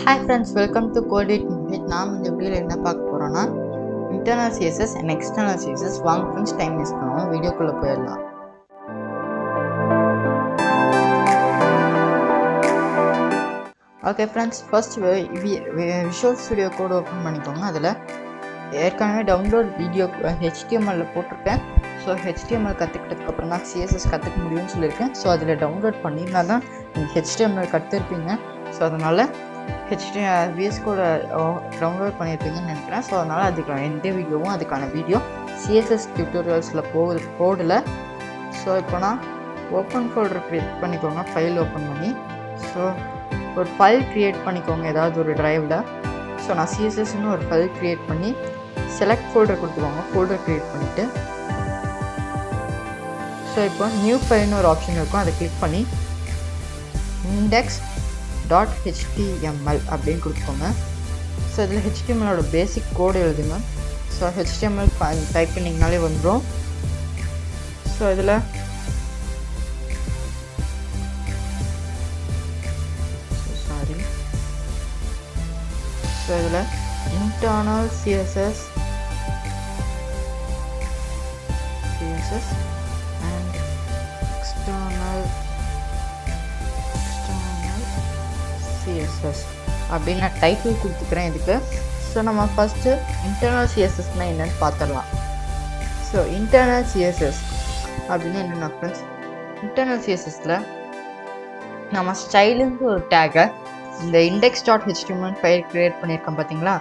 Hi friends, welcome to Code It Mohit. நாம் இந்த வீடியோவில் என்ன பார்க்க போகிறோம்னா internal CSS and external CSS. வாங்க ஃப்ரெண்ட்ஸ், டைம் வேஸ்ட் பண்ணுவோம், வீடியோக்குள்ளே போயிடலாம். Okay friends, first visual studio code open பண்ணிக்கோங்க. அதில் ஏற்கனவே டவுன்லோட் வீடியோ HTML போட்டிருக்கேன். ஸோ HTML கற்றுக்கிட்டதுக்கப்புறம் தான் CSS கற்றுக்க முடியும்னு சொல்லியிருக்கேன். ஸோ அதில் டவுன்லோட் பண்ணிங்கன்னா தான் நீங்கள் HTML கற்றுருப்பீங்க. ஸோ அதனால் VS கோடை டவுன்லோட் பண்ணியிருப்பீங்கன்னு நினைக்கிறேன். ஸோ அதனால் அதுக்கான எந்த வீடியோவும் அதுக்கான வீடியோ CSS டியூட்டோரியல்ஸில் போடல. ஸோ இப்போ நான் ஓப்பன் ஃபோல்டர் க்ரியேட் பண்ணிக்கோங்க, ஃபைல் ஓப்பன் பண்ணி. ஸோ ஒரு ஃபைல் க்ரியேட் பண்ணிக்கோங்க ஏதாவது ஒரு ட்ரைவில். ஸோ நான் CSSன்னு ஒரு ஃபைல் க்ரியேட் பண்ணி செலக்ட் ஃபோல்டர் கொடுத்துக்கோங்க. ஃபோல்டர் க்ரியேட் பண்ணிவிட்டு ஸோ இப்போ நியூ ஃபைல்னு ஒரு ஆப்ஷன் இருக்கும், அதை கிளிக் பண்ணி index.html அப்படின்னு கொடுத்துக்கோங்க. ஸோ இதில் HTMLோட பேசிக் கோடு எழுதுங்க. ஸோ HTML டைப் பண்ணிங்கனாலே வந்துடும். ஸோ இதில் internal CSS and external CSS அப்படின்னு நான் டைட்டில் கொடுத்துக்கிறேன் இதுக்கு. ஸோ நம்ம ஃபஸ்ட்டு இன்டர்னல் CSSனால் என்னென்னு பார்த்துடலாம். ஸோ இன்டர்னல் CSS அப்படின்னு என்னென்னா ஃப்ரெண்ட்ஸ், இன்டர்னல் CSSல நம்ம ஸ்டைலுங்கிற ஒரு டேகை இந்த index.html ஃபைல் க்ரியேட் பண்ணியிருக்கோம் பார்த்தீங்களா,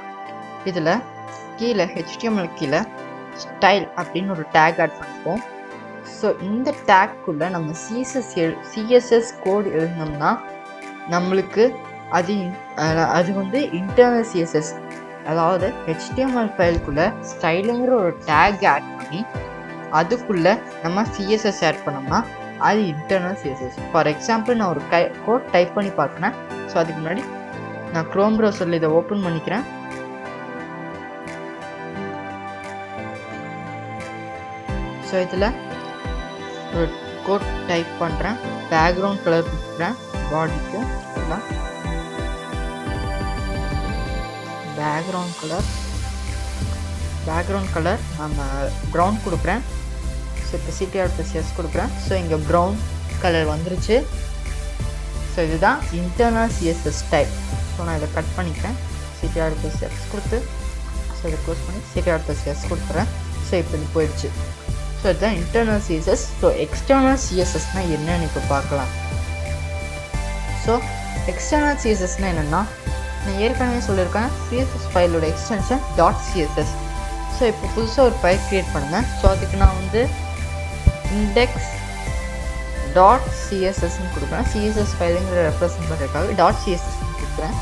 இதில் கீழே HTML கீழே ஸ்டைல் அப்படின்னு ஒரு டேக் ஆட் பண்ணிப்போம். ஸோ இந்த டேக்குள்ளே நம்ம CSS கோடு எழுதினோம்னா நம்மளுக்கு அது வந்து இன்டர்னல் CSS, அதாவது HTML ஃபைலுக்குள்ளே ஸ்டைலுங்கிற ஒரு டேக் ஆட் பண்ணி அதுக்குள்ளே நம்ம CSS ஆட் பண்ணோம்னா அது இன்டர்னல் CSS. ஃபார் எக்ஸாம்பிள் நான் ஒரு கோட் டைப் பண்ணி பார்க்குறேன். ஸோ அதுக்கு முன்னாடி நான் க்ரோம் ப்ரௌசரில் இதை ஓப்பன் பண்ணிக்கிறேன். ஸோ இதில் ஒரு கோட் டைப் பண்ணுறேன், பேக்ரவுண்ட் கலர் கொடுக்குறேன், பாடிக்கு பேக்ரவுண்ட் கலர் நம்ம ப்ரௌன் கொடுக்குறேன். ஸோ இப்போ CTR+S கொடுக்குறேன். ஸோ இங்கே ப்ரௌன் கலர் வந்துருச்சு. ஸோ இதுதான் இன்டர்னல் CSS டைப். ஸோ நான் இதை கட் பண்ணிக்கிறேன், CTR+S கொடுத்து ஸோ இதை க்ளோஸ் பண்ணி CTR+S கொடுத்துறேன். ஸோ இப்போ இது போயிடுச்சு. ஸோ இதுதான் இன்டர்னல் CSS. ஸோ எக்ஸ்டர்னல் CSSனால் என்னன்னு இப்போ பார்க்கலாம். ஸோ எக்ஸ்டர்னல் CSSனால் என்னென்னா, நான் ஏற்கனவே சொல்லியிருக்கேன் CSS ஃபைலோட எக்ஸ்டென்ஷன் .css. ஸோ இப்போ புதுசாக ஒரு ஃபைல் க்ரியேட் பண்ணுங்கள். ஸோ அதுக்கு நான் வந்து index.cssன்னு கொடுக்குறேன். CSS ஃபைலுங்கிற ரெப்ரசன்ட் பண்ணுறதுக்காக .cssன்னு கொடுக்குறேன்.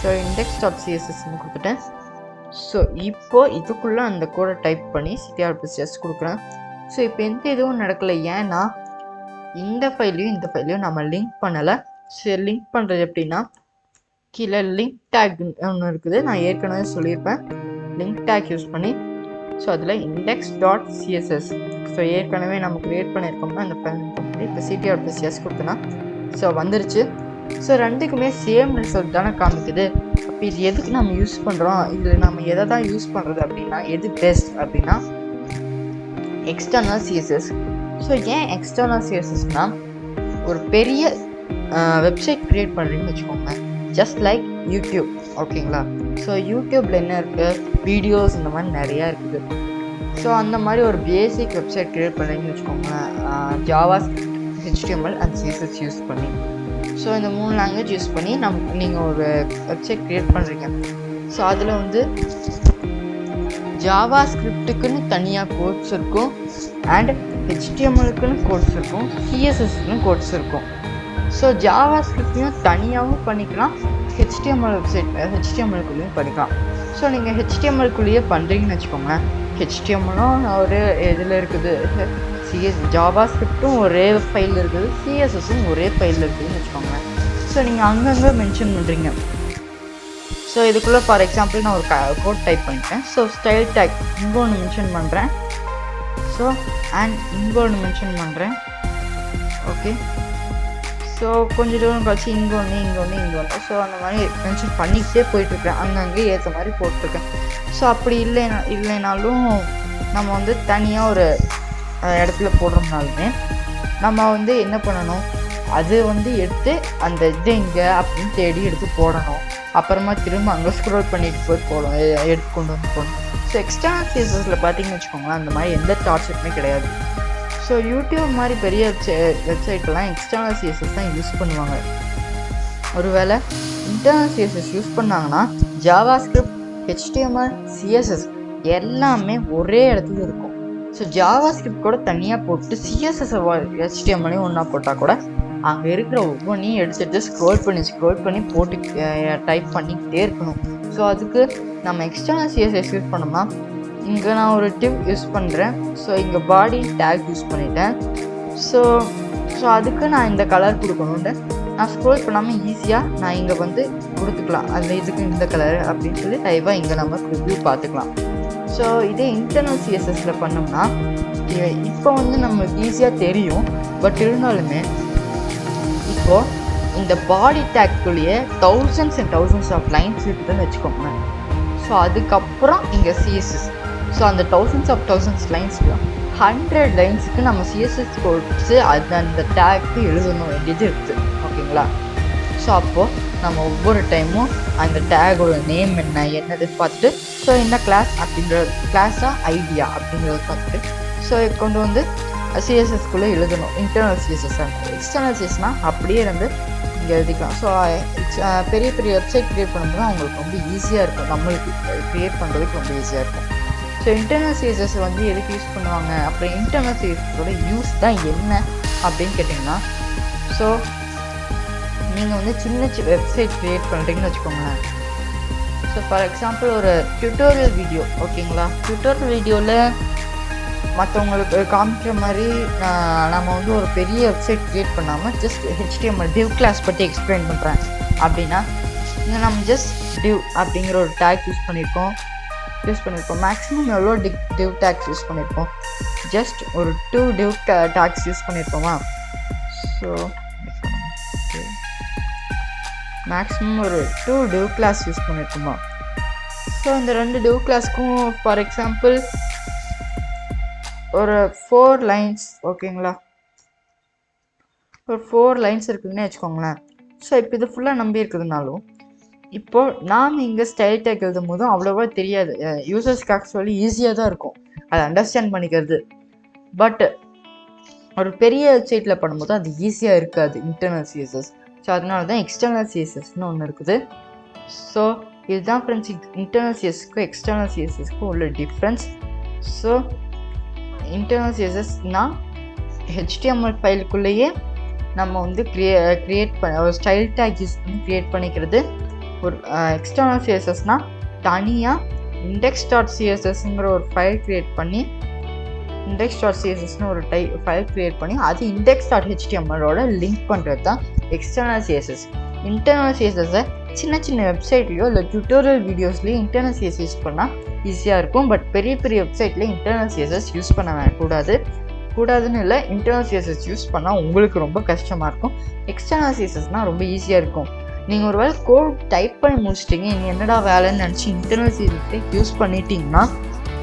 ஸோ index.cssன்னு கொடுத்துட்டேன். ஸோ இப்போது இதுக்குள்ளே அந்த கோடை டைப் பண்ணி CTR+S கொடுக்குறேன். ஸோ இப்போ எந்த இதுவும் நடக்கலை, ஏன்னா இந்த ஃபைலையும் நம்ம லிங்க் பண்ணலை. சரி, லிங்க் பண்ணுறது எப்படின்னா, கீழே லிங்க் டேக் ஒன்று இருக்குது, நான் ஏற்கனவே சொல்லியிருப்பேன். லிங்க் டேக் யூஸ் பண்ணி ஸோ அதில் index.css ஸோ ஏற்கனவே நம்ம க்ரியேட் பண்ணியிருக்கோம்னா அந்த ஃபைல் பண்ணி இப்போ CTR+S கொடுத்தோன்னா ஸோ வந்துருச்சு. ஸோ ரெண்டுக்குமே சேம் ரிசல்ட் தானே காமிக்குது. அப்போ இது எதுக்கு நம்ம யூஸ் பண்ணுறோம், இதில் நம்ம எதை தான் யூஸ் பண்ணுறது அப்படின்னா, எது பெஸ்ட் அப்படின்னா எக்ஸ்டர்னல் CSS. ஸோ ஏன் எக்ஸ்டர்னல் CSSனால், ஒரு பெரிய வெப்சைட் க்ரியேட் பண்ணுறீங்கன்னு வச்சுக்கோங்க, ஜஸ்ட் லைக் யூடியூப், ஓகேங்களா. ஸோ யூடியூப்பில் என்ன இருக்குது, வீடியோஸ் இந்த மாதிரி நிறையா இருக்குது. ஸோ அந்த மாதிரி ஒரு பேசிக் வெப்சைட் க்ரியேட் பண்ணுறீங்கன்னு வச்சுக்கோங்களேன், JavaScript, HTML and CSS use பண்ணி. ஸோ இந்த 3 லாங்குவேஜ் யூஸ் பண்ணி நீங்கள் ஒரு வெப்சைட் க்ரியேட் பண்ணுறீங்க. ஸோ அதில் வந்து JavaScriptக்குன்னு தனியாக கோட்ஸ் இருக்கும், அண்ட் HTMLக்குன்னு கோட்ஸ் இருக்கும், CSSக்குன்னு கோட்ஸ் இருக்கும். ஸோ JavaScriptலையும் தனியாகவும் பண்ணிக்கலாம், HTMLக்குள்ளேயும் பண்ணிக்கலாம். ஸோ நீங்கள் HTMLக்குள்ளேயே பண்ணுறீங்கன்னு வச்சுக்கோங்களேன், HTMLும் ஒரு இதில் இருக்குது, JavaScriptடும் ஒரே ஃபைல் இருக்குது, CSSும் ஒரே ஃபைல் இருக்குதுன்னு வச்சுக்கோங்களேன். ஸோ நீங்கள் அங்கங்கே மென்ஷன் பண்ணுறீங்க. ஸோ இதுக்குள்ளே ஃபார் எக்ஸாம்பிள் நான் ஒரு கோட் டைப் பண்ணிட்டேன். ஸோ ஸ்டைல் டேக் இங்கே ஒன்று மென்ஷன் பண்ணுறேன். ஸோ அண்ட் இங்கே ஒன்று மென்ஷன் பண்ணுறேன். ஓகே, ஸோ கொஞ்சம் தூரம் கழிச்சு இங்கே ஒன்று. ஸோ அந்த மாதிரி மென்ஷன் பண்ணிக்கிட்டே போயிட்டுருக்கேன். அங்கங்கே ஏற்ற மாதிரி போட்டிருக்கேன். ஸோ அப்படி இல்லைனாலும் நம்ம வந்து தனியாக ஒரு இடத்துல போடுறோம்னாலுமே நம்ம வந்து என்ன பண்ணணும், அது வந்து எடுத்து அந்த இது இங்கே அப்படின்னு தேடி எடுத்து போடணும். அப்புறமா திரும்ப அங்கே ஸ்க்ரோல் பண்ணிட்டு போய் போடணும், எடுத்து கொண்டு வந்து போடணும். ஸோ எக்ஸ்டர்னல் சிஎஸ்எஸில் பார்த்தீங்கன்னு வச்சுக்கோங்களேன், அந்த மாதிரி எந்த டார்ச்சருமே கிடையாது. ஸோ யூடியூப் மாதிரி பெரிய வெப்சைட்லாம் எக்ஸ்டர்னல் சிஎஸ்எஸ் தான் யூஸ் பண்ணுவாங்க. ஒருவேளை இன்டர்னல் சிஎஸ்எஸ் யூஸ் பண்ணாங்கன்னா ஜாவா ஸ்கிரிப்ட், HTML, CSS எல்லாமே ஒரே இடத்துல இருக்கும். ஸோ ஜாவா ஸ்கிரிப்ட் கூட தனியாக போட்டு CSS HTML ஒன்றா போட்டால் கூட அங்கே இருக்கிற ஒவ்வொன்றையும் எடுத்துகிட்டு ஸ்க்ரோல் பண்ணி போட்டு டைப் பண்ணிக்கிட்டே இருக்கணும். ஸோ அதுக்கு நம்ம எக்ஸ்டர்னல் சிஎஸ்எஸ் யூஸ் பண்ணோம்னா, இங்கே நான் ஒரு டிப் யூஸ் பண்ணுறேன். ஸோ இங்கே பாடி டேக் யூஸ் பண்ணிட்டேன். ஸோ அதுக்கு நான் இந்த கலர் கொடுக்கணுன்ட்டு நான் ஸ்க்ரோல் பண்ணாமல் ஈஸியாக நான் இங்கே வந்து கொடுத்துக்கலாம். அந்த இதுக்கு இந்த கலர் அப்படின்னு சொல்லி டைப்பாக இங்கே நம்ம ரிவ்யூ பார்த்துக்கலாம். ஸோ இதே இன்டர்னல் சிஎஸ்எஸில் பண்ணோம்னா இப்போ வந்து நம்மளுக்கு ஈஸியாக தெரியும். பட் இருந்தாலுமே இப்போது இந்த பாடி டேக்குள்ளேயே thousands and thousands of lines இருக்குதுன்னு வச்சுக்கோங்க. ஸோ அதுக்கப்புறம் இங்கே சிஎஸ்எஸ். ஸோ அந்த thousands லைன்ஸ்லாம் 100 லைன்ஸுக்கு நம்ம சிஎஸ்எஸ் கொடுத்து அது அந்த டேக்கு எழுதணும் வேண்டியது இருக்குது. ஓகேங்களா? ஸோ அப்போது நம்ம ஒவ்வொரு டைமும் அந்த டேகோட நேம் என்னது பார்த்துட்டு, ஸோ என்ன கிளாஸ் அப்படின்றது, கிளாஸாக ஐடியா அப்படின்றத பார்த்துட்டு ஸோ கொண்டு வந்து சிஎஸ்எஸ்குள்ளே எழுதணும். Internal CSS. எக்ஸ்டர்னல் சிஎஸ்னால் அப்படியே இருந்து இங்கே எழுதிக்கலாம். ஸோ பெரிய வெப்சைட் க்ரியேட் பண்ணும்போது அவங்களுக்கு ரொம்ப ஈஸியாக இருக்கும், நம்மளுக்கு க்ரியேட் பண்ணுறதுக்கு ரொம்ப ஈஸியாக இருக்கும். ஸோ இன்டர்னல் சிஎஸ்எஸ் வந்து எதுக்கு யூஸ் பண்ணுவாங்க, அப்புறம் இன்டர்னல் சிஎஸ்எஸோட யூஸ் தான் என்ன அப்படின்னு கேட்டிங்கன்னா, ஸோ நீங்கள் வந்து சின்ன வெப்சைட் க்ரியேட் பண்ணுறீங்கன்னு வச்சுக்கோங்களேன். ஸோ ஃபார் எக்ஸாம்பிள் ஒரு டியூட்டோரியல் வீடியோ, ஓகேங்களா? டியூட்டோரியல் வீடியோவில் மற்றவங்களுக்கு காமிக்கிற மாதிரி நம்ம வந்து ஒரு பெரிய வெப்சைட் க்ரியேட் பண்ணாமல் ஜஸ்ட் HTML div கிளாஸ் பற்றி எக்ஸ்பிளைன் பண்ணுறேன் அப்படின்னா, இங்கே நம்ம ஜஸ்ட் div அப்படிங்கிற ஒரு டேக் யூஸ் பண்ணியிருக்கோம். மேக்ஸிமம் எவ்வளோ div டேக்ஸ் யூஸ் பண்ணியிருக்கோம்? ஜஸ்ட் ஒரு 2 div டேக்ஸ் யூஸ் பண்ணியிருக்கோமா? ஸோ மேக்ஸிமம் ஒரு 2 div கிளாஸ் யூஸ் பண்ணியிருக்கோமா? ஸோ இந்த 2 div கிளாஸ்க்கும் ஃபார் எக்ஸாம்பிள் ஒரு 4 லைன்ஸ், ஓகேங்களா? ஒரு 4 லைன்ஸ் இருக்குதுன்னு வச்சுக்கோங்களேன். ஸோ இப்போ இது ஃபுல்லாக நம்பி இருக்குதுனாலும் இப்போது நாம் இங்கே ஸ்டைல் டேக் எழுதும் போதும் அவ்வளோவா தெரியாது. யூசர்ஸ்க்கு ஆக்சுவலி ஈஸியாக தான் இருக்கும் அதை அண்டர்ஸ்டாண்ட் பண்ணிக்கிறது. பட் ஒரு பெரிய வெப்சைட்டில் பண்ணும்போது அது ஈஸியாக இருக்காது இன்டர்னல் சிஎஸ்எஸ். ஸோ அதனால தான் எக்ஸ்டர்னல் சிஎஸ்எஸ்ன்னு ஒன்று இருக்குது. ஸோ இதுதான் ஃப்ரெண்ட்ஸ் இன்டர்னல் சிஎஸ்எஸ்க்கும் எக்ஸ்டர்னல் சிஎஸ்எஸ்க்கும் உள்ள டிஃப்ரென்ஸ். ஸோ இன்டர்னல் சிஎஸ்எஸ்னால் HTML ஃபைலுக்குள்ளேயே நம்ம வந்து க்ரியேட் பண்ண ஒரு ஸ்டைல் டேக் யூஸ் பண்ணி க்ரியேட் பண்ணிக்கிறது. ஒரு எக்ஸ்டர்னல் சிஎஸ்எஸ்னால் தனியாக index.cssங்கிற ஒரு ஃபைல் க்ரியேட் பண்ணி index.cssன்னு ஒரு ஃபைல் க்ரியேட் பண்ணி அது index.htmlோட லிங்க் பண்ணுறது தான் எக்ஸ்டர்னல் சிஎஸ்எஸ். இன்டர்னல் சிஎஸ்எஸ்ஸை சின்ன வெப்சைட்லேயோ இல்லை டியூட்டோரியல் வீடியோஸ்லேயும் இன்டர்னல் சிஎஸ்எஸ் யூஸ் பண்ணால் ஈஸியாக இருக்கும். பட் பெரிய வெப்சைட்டில் இன்டர்னல் சிஎஸ்எஸ் யூஸ் பண்ண கூடாதுன்னு இல்லை, இன்டர்னல் சிஎஸ்எஸ் யூஸ் பண்ணால் உங்களுக்கு ரொம்ப கஷ்டமாக இருக்கும். எக்ஸ்டர்னல் சிஎஸ்எஸ்னால் ரொம்ப ஈஸியாக இருக்கும். நீங்கள் ஒரு வேளை கோட் டைப் பண்ணி முடிச்சிட்டிங்க, நீங்கள் என்னடா வேலைன்னு நினச்சி இன்டர்னல் சிஎஸ்எஸ்ஸை யூஸ் பண்ணிட்டீங்கன்னா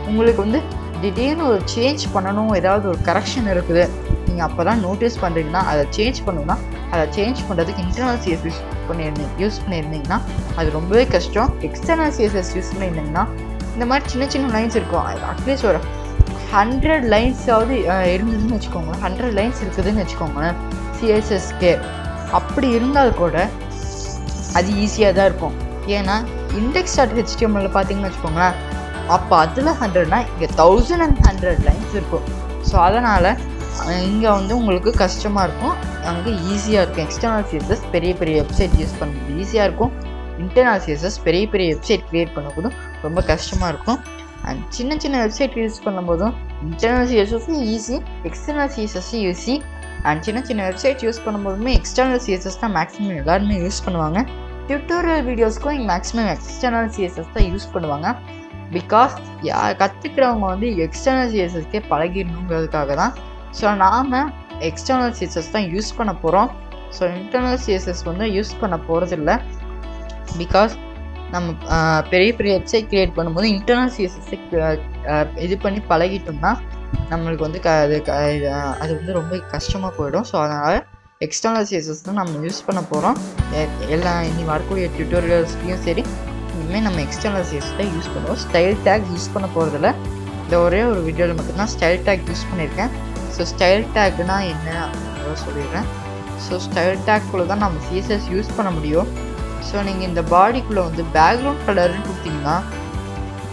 உங்களுக்கு வந்து திடீர்னு ஒரு சேஞ்ச் பண்ணணும், ஏதாவது ஒரு கரெக்ஷன் இருக்குது, நீங்கள் அப்போ தான் நோட்டீஸ் பண்ணுறீங்கன்னா அதை சேஞ்ச் பண்ணணும்னா அதை சேஞ்ச் பண்ணுறதுக்கு இன்டர்னல் சிஎஸ்எஸ் யூஸ் பண்ணியிருந்தீங்கன்னா அது ரொம்பவே கஷ்டம். எக்ஸ்டர்னல் சிஎஸ்எஸ் யூஸ் பண்ணியிருந்தீங்கன்னா இந்த மாதிரி சின்ன லைன்ஸ் இருக்கும். அட்லீஸ்ட் ஒரு 100 லைன்ஸாவது இருந்ததுன்னு வச்சுக்கோங்க. 100 லைன்ஸ் இருக்குதுன்னு வச்சுக்கோங்களேன் சிஎஸ்எஸ்கே. அப்படி இருந்தால் கூட அது ஈஸியாக தான் இருக்கும். ஏன்னா index.html பார்த்தீங்கன்னு வச்சுக்கோங்களேன், அப்போ அதில் 100னா இங்கே 1100 லைன்ஸ் இருக்கும். ஸோ அதனால் இங்கே வந்து உங்களுக்கு கஷ்டமாக இருக்கும், அங்கே ஈஸியாக இருக்கும். எக்ஸ்டர்னல் சிஎஸ்எஸ் பெரிய வெப்சைட் யூஸ் பண்ணுறது ஈஸியாக இருக்கும். இன்டர்னல் சிஎஸ்எஸ் பெரிய வெப்சைட் க்ரியேட் பண்ணும்போதும் ரொம்ப கஷ்டமாக இருக்கும். அண்ட் சின்ன வெப்சைட் யூஸ் பண்ணும்போதும் இன்டர்னல் சிஎஸ்எஸ்ஸும் ஈஸி, எக்ஸ்டர்னல் சிஎஸ்எஸ்ஸும் ஈஸி. அண்ட் சின்ன வெப்சைட் யூஸ் பண்ணும்போதுமே எக்ஸ்டர்னல் சிஎஸ்எஸ் தான் மேக்ஸிமம் எல்லாருமே யூஸ் பண்ணுவாங்க. டியூட்டோரியல் வீடியோஸ்க்கும் இங்கே மேக்ஸிமம் எக்ஸ்டர்னல் சிஎஸ்எஸ் தான் யூஸ் பண்ணுவாங்க. பிகாஸ் கற்றுக்கிறவங்க வந்து எக்ஸ்டர்னல் சிஎஸ்எஸ்க்கே பழகிடணுங்கிறதுக்காக தான். ஸோ நாம் எக்ஸ்டர்னல் சிஎஸ்எஸ் தான் யூஸ் பண்ண போகிறோம். ஸோ இன்டர்னல் சிஎஸ்எஸ் வந்து யூஸ் பண்ண போகிறதில்ல. பிகாஸ் நம்ம பெரிய பெரிய வெப்சைட் க்ரியேட் பண்ணும்போது இன்டர்னல் சிஎஸ்எஸ்ஸை இது பண்ணி பழகிட்டோம்னா நம்மளுக்கு வந்து அது வந்து ரொம்ப கஷ்டமாக போயிடும். ஸோ அதனால் எக்ஸ்டர்னல் சிஎஸ்எஸ் தான் நம்ம யூஸ் பண்ண போகிறோம். இனி வரக்கூடிய டியூட்டோரியல்ஸ்லையும் சரி இனிமேல் நம்ம எக்ஸ்டர்னல் சிஎஸ்எஸ் தான் யூஸ் பண்ணுவோம். ஸ்டைல் டேக் யூஸ் பண்ண போகிறதில்ல. இந்த ஒரே ஒரு வீடியோவில் மட்டும்தான் ஸ்டைல் டேக் யூஸ் பண்ணியிருக்கேன். ஸோ ஸ்டைல் டேக்னா என்ன அப்படின்றத சொல்லிடுறேன். ஸோ ஸ்டைல் டேக்குள்ளே தான் நம்ம சிஎஸ்எஸ் யூஸ் பண்ண முடியும். ஸோ நீங்கள் இந்த பாடிக்குள்ளே வந்து பேக்ரவுண்ட் கலர்னு கொடுத்தீங்கன்னா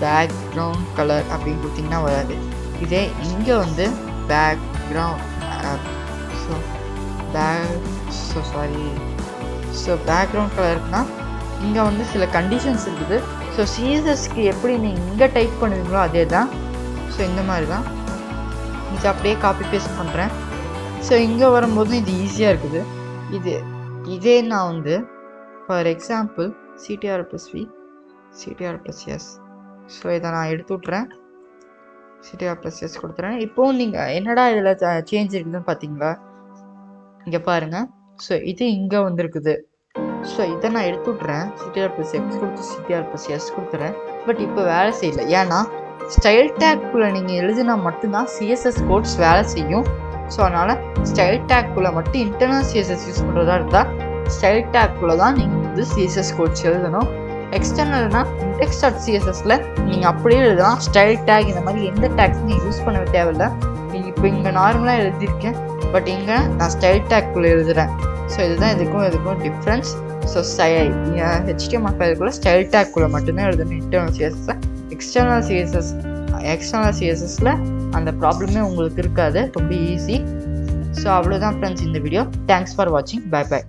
பேக்ரவுண்ட் கலர் அப்படின்னு கொடுத்தீங்கன்னா வராது. இதே இங்கே வந்து பேக்ரவுண்ட் ஸோ பேக்ரவுண்ட் கலருக்குனா இங்கே வந்து சில கண்டிஷன்ஸ் இருக்குது. ஸோ சிஎஸ்எஸ்க்கு எப்படி நீங்கள் இங்கே டைப் பண்ணுவீங்களோ அதே தான். ஸோ இந்த மாதிரி தான் இது அப்படியே காப்பி பேஸ்ட் பண்ணுறேன். ஸோ இங்கே வரும்போது இது ஈஸியாக இருக்குது. இதே நான் வந்து for example CTR+V CTR+S so இதை நான் எடுத்து விட்றேன். CTR+S கொடுத்துறேன். இப்போது நீங்கள் என்னடா இதில் சேஞ்ச் இருக்குதுன்னு பார்த்தீங்களா? இங்கே பாருங்கள். ஸோ இது இங்கே வந்துருக்குது. ஸோ இதை நான் எடுத்து விட்றேன். CTR+X கொடுத்து CTR+S கொடுத்துறேன். பட் இப்போ வேலை செய்யலை. ஏன்னா ஸ்டைல் டேக்குள்ளே நீங்கள் எழுதினா மட்டும்தான் சிஎஸ்எஸ் கோட்ஸ் வேலை செய்யும். ஸோ அதனால் ஸ்டைல் டேக்குள்ளே மட்டும் இன்டர்னல் சிஎஸ்எஸ் யூஸ் பண்ணுறதா இருந்தால் ஸ்டைல் டேக்குள்ளே தான் நீங்கள் வந்து சிஎஸ்எஸ் கோட்ஸ் எழுதணும். எக்ஸ்டர்னல்னா index.cssல நீங்கள் அப்படியே எழுதலாம். ஸ்டைல் டேக் இந்த மாதிரி எந்த டேக்ஸ் நீங்கள் யூஸ் பண்ண தேவையில்லை. இப்போ இங்கே நார்மலாக எழுதியிருக்கேன். பட் இங்கே நான் ஸ்டைல் டேக்குள்ளே எழுதுகிறேன். ஸோ இதுதான் இதுக்கும் டிஃப்ரென்ஸ். ஸோ HTML ஃபைலுக்குள்ளே ஸ்டைல் டேக்குள்ளே மட்டும்தான் எழுதணும் இன்டர்னல் சிஎஸ்எஸ்ஸை. எக்ஸ்டர்னல் சிஎஸ்எஸ்ல அந்த ப்ராப்ளமே உங்களுக்கு இருக்காது. ரொம்ப ஈஸி. ஸோ அவ்வளோதான் ஃப்ரெண்ட்ஸ் இந்த வீடியோ. தேங்க்ஸ் ஃபார் வாட்சிங். பை.